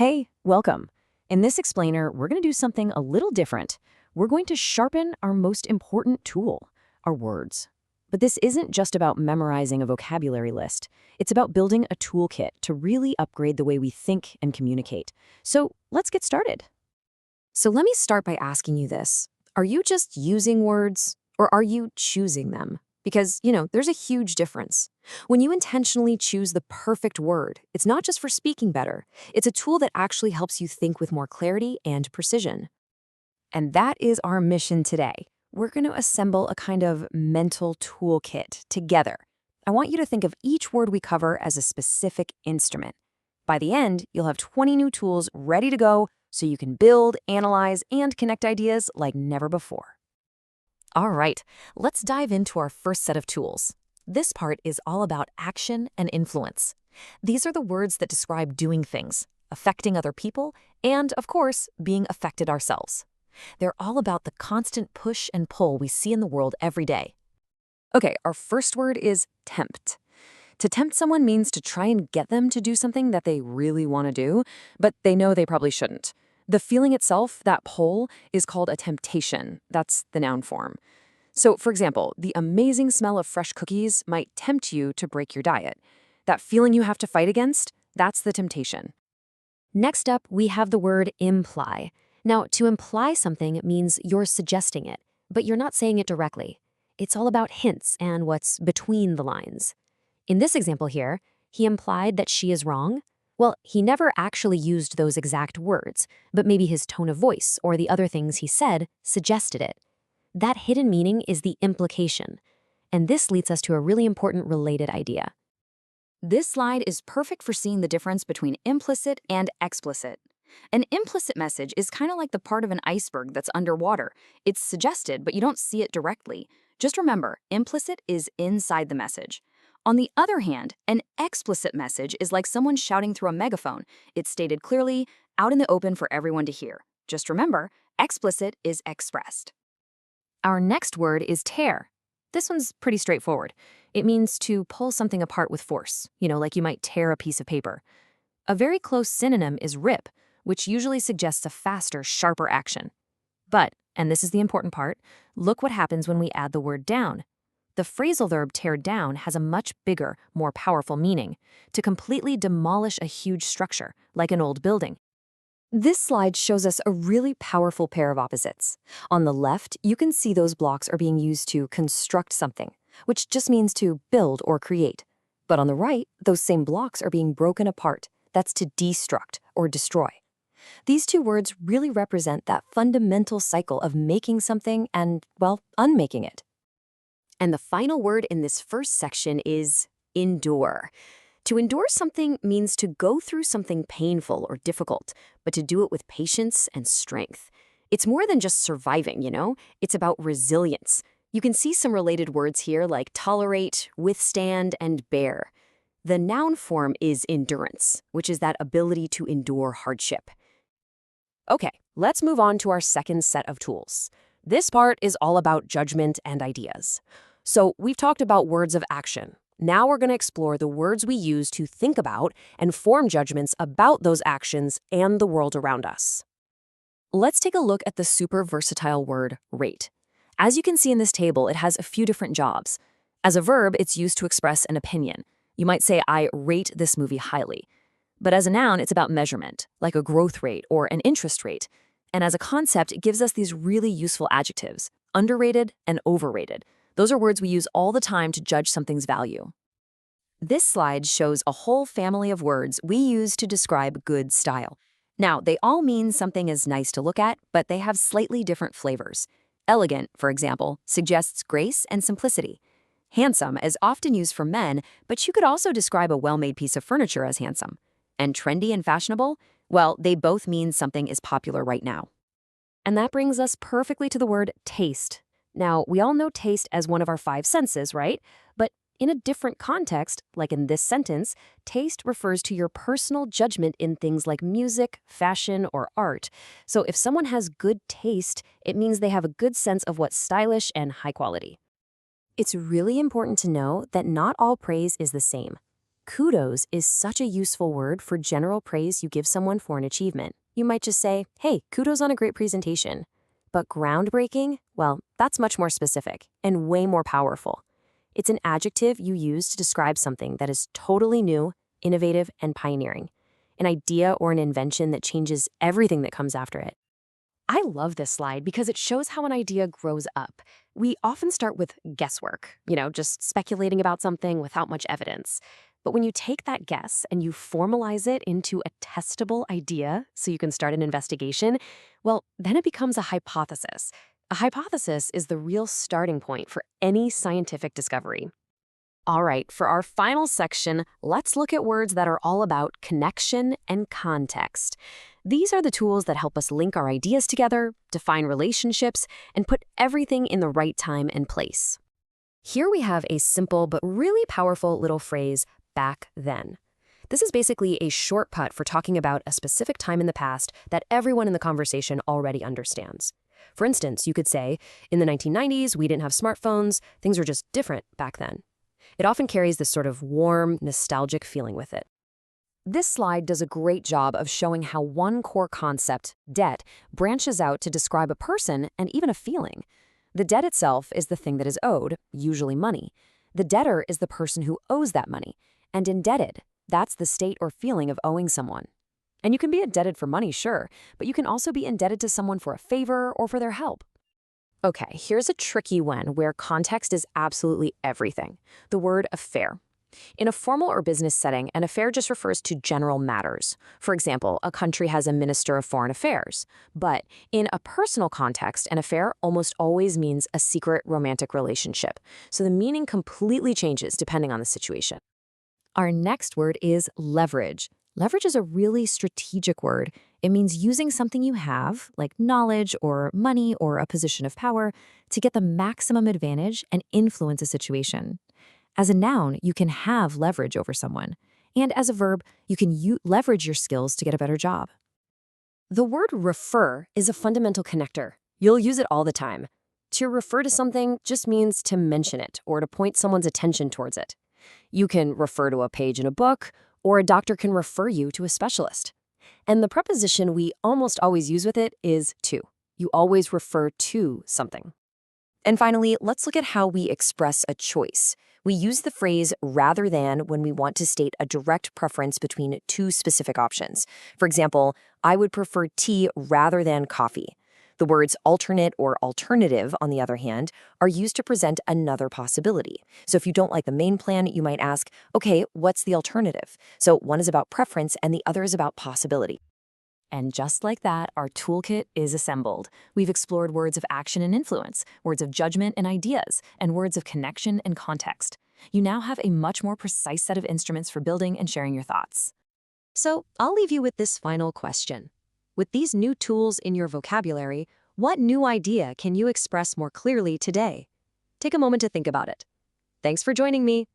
Hey, welcome. In this explainer, we're going to do something a little different. We're going to sharpen our most important tool, our words. But this isn't just about memorizing a vocabulary list. It's about building a toolkit to really upgrade the way we think and communicate. So let's get started. So let me start by asking you this. Are you just using words, or are you choosing them? Because, there's a huge difference. When you intentionally choose the perfect word, it's not just for speaking better. It's a tool that actually helps you think with more clarity and precision. And that is our mission today. We're going to assemble a kind of mental toolkit together. I want you to think of each word we cover as a specific instrument. By the end, you'll have 20 new tools ready to go so you can build, analyze, and connect ideas like never before. All right, let's dive into our first set of tools. This part is all about action and influence. These are the words that describe doing things, affecting other people, and, of course, being affected ourselves. They're all about the constant push and pull we see in the world every day. Okay, our first word is tempt. To tempt someone means to try and get them to do something that they really want to do, but they know they probably shouldn't. The feeling itself, that pull, is called a temptation. That's the noun form. So, for example, the amazing smell of fresh cookies might tempt you to break your diet. That feeling you have to fight against, that's the temptation. Next up, we have the word imply. Now, to imply something means you're suggesting it, but you're not saying it directly. It's all about hints and what's between the lines. In this example here, he implied that she is wrong. Well, he never actually used those exact words, but maybe his tone of voice or the other things he said suggested it. That hidden meaning is the implication, and this leads us to a really important related idea. This slide is perfect for seeing the difference between implicit and explicit. An implicit message is kind of like the part of an iceberg that's underwater. It's suggested, but you don't see it directly. Just remember, implicit is inside the message. On the other hand, an explicit message is like someone shouting through a megaphone. It's stated clearly, out in the open for everyone to hear. Just remember, explicit is expressed. Our next word is tear. This one's pretty straightforward. It means to pull something apart with force, like you might tear a piece of paper. A very close synonym is rip, which usually suggests a faster, sharper action. But, and this is the important part, look what happens when we add the word down. The phrasal verb tear down has a much bigger, more powerful meaning, to completely demolish a huge structure, like an old building. This slide shows us a really powerful pair of opposites. On the left, you can see those blocks are being used to construct something, which just means to build or create. But on the right, those same blocks are being broken apart. That's to destruct or destroy. These two words really represent that fundamental cycle of making something and, unmaking it. And the final word in this first section is endure. To endure something means to go through something painful or difficult, but to do it with patience and strength. It's more than just surviving, It's about resilience. You can see some related words here like tolerate, withstand, and bear. The noun form is endurance, which is that ability to endure hardship. Okay, let's move on to our second set of tools. This part is all about judgment and ideas. So we've talked about words of action. Now we're going to explore the words we use to think about and form judgments about those actions and the world around us. Let's take a look at the super versatile word rate. As you can see in this table, it has a few different jobs. As a verb, it's used to express an opinion. You might say, I rate this movie highly. But as a noun, it's about measurement, like a growth rate or an interest rate. And as a concept, it gives us these really useful adjectives, underrated and overrated. Those are words we use all the time to judge something's value. This slide shows a whole family of words we use to describe good style. Now, they all mean something is nice to look at, but they have slightly different flavors. Elegant, for example, suggests grace and simplicity. Handsome is often used for men, but you could also describe a well-made piece of furniture as handsome. And trendy and fashionable, well, they both mean something is popular right now. And that brings us perfectly to the word taste. Now, we all know taste as one of our 5 senses, right? But in a different context, like in this sentence, taste refers to your personal judgment in things like music, fashion, or art. So if someone has good taste, it means they have a good sense of what's stylish and high quality. It's really important to know that not all praise is the same. Kudos is such a useful word for general praise you give someone for an achievement. You might just say, hey, kudos on a great presentation. But groundbreaking, well, that's much more specific and way more powerful. It's an adjective you use to describe something that is totally new, innovative, and pioneering. An idea or an invention that changes everything that comes after it. I love this slide because it shows how an idea grows up. We often start with guesswork, just speculating about something without much evidence. But when you take that guess and you formalize it into a testable idea so you can start an investigation, well, then it becomes a hypothesis. A hypothesis is the real starting point for any scientific discovery. All right, for our final section, let's look at words that are all about connection and context. These are the tools that help us link our ideas together, define relationships, and put everything in the right time and place. Here we have a simple but really powerful little phrase, back then. This is basically a shortcut for talking about a specific time in the past that everyone in the conversation already understands. For instance, you could say, in the 1990s, we didn't have smartphones, things were just different back then. It often carries this sort of warm, nostalgic feeling with it. This slide does a great job of showing how one core concept, debt, branches out to describe a person and even a feeling. The debt itself is the thing that is owed, usually money. The debtor is the person who owes that money. And indebted, that's the state or feeling of owing someone. And you can be indebted for money, sure, but you can also be indebted to someone for a favor or for their help. Okay, here's a tricky one where context is absolutely everything. The word affair. In a formal or business setting, an affair just refers to general matters. For example, a country has a minister of foreign affairs. But in a personal context, an affair almost always means a secret romantic relationship. So the meaning completely changes depending on the situation. Our next word is leverage. Leverage is a really strategic word. It means using something you have, like knowledge or money or a position of power, to get the maximum advantage and influence a situation. As a noun, you can have leverage over someone. And as a verb, you can leverage your skills to get a better job. The word refer is a fundamental connector. You'll use it all the time. To refer to something just means to mention it or to point someone's attention towards it. You can refer to a page in a book, or a doctor can refer you to a specialist. And the preposition we almost always use with it is to. You always refer to something. And finally, let's look at how we express a choice. We use the phrase rather than when we want to state a direct preference between two specific options. For example, I would prefer tea rather than coffee. The words alternate or alternative, on the other hand, are used to present another possibility. So if you don't like the main plan, you might ask, okay, what's the alternative? So one is about preference and the other is about possibility. And just like that, our toolkit is assembled. We've explored words of action and influence, words of judgment and ideas, and words of connection and context. You now have a much more precise set of instruments for building and sharing your thoughts. So I'll leave you with this final question. With these new tools in your vocabulary, what new idea can you express more clearly today? Take a moment to think about it. Thanks for joining me.